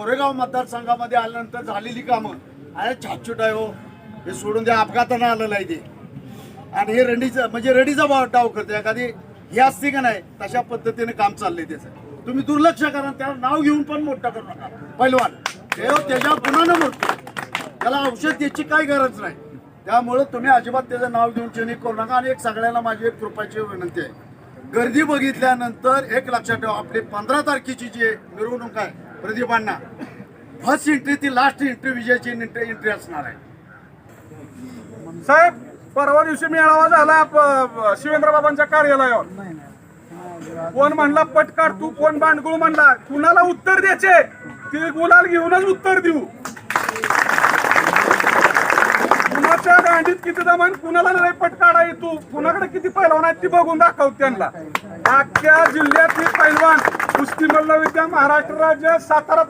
कोरेगाव मतदारसंघामध्ये आल्यानंतर झालेली कामं अरे छाटछूट आहे हो. हे सोडून द्या, अपघातानं आलेलं आहे ते. आणि हे रंडीचं म्हणजे रडीचा डाव करते एखादी हे असते का नाही, तशा पद्धतीने काम चाललंय त्याचं. तुम्ही दुर्लक्ष करा, त्याला नाव घेऊन पण मोठा करू नका. पैलवान त्याच्या गुणानं मोठं, त्याला औषध द्यायची काही गरज नाही. त्यामुळं तुम्ही अजिबात त्याचं नाव घेऊन चेनी करू नका. आणि एक सगळ्यांना माझी एक कृपाची विनंती आहे, गर्दी बघितल्यानंतर एक लक्षात ठेवा, आपली 15 तारखेची जी मिरवणूक आहे प्रदीपांना, फर्स्ट एंट्री ती लास्ट एंट्री विजयाची एंट्री असणार आहे. साहेब, परवा दिवशी मेळावा झाला शिवेंद्र बाबांच्या कार्यालयावर. कोण म्हणला पट काढ तू, कोण बांडगुळ म्हणला. कुणाला उत्तर द्यायचे ते गुलाल घेऊनच उत्तर देऊ. कुणाच्या गांडीत किती जमान, कुणाला नाही पट काढा येतो, कुणाकडे किती पैलवान आहेत ती बघून दाखव त्यांना. अख्ख्या जिल्ह्यातली पैलवान कुस्ती मल्लविद्या महाराष्ट्र राज्य सातारा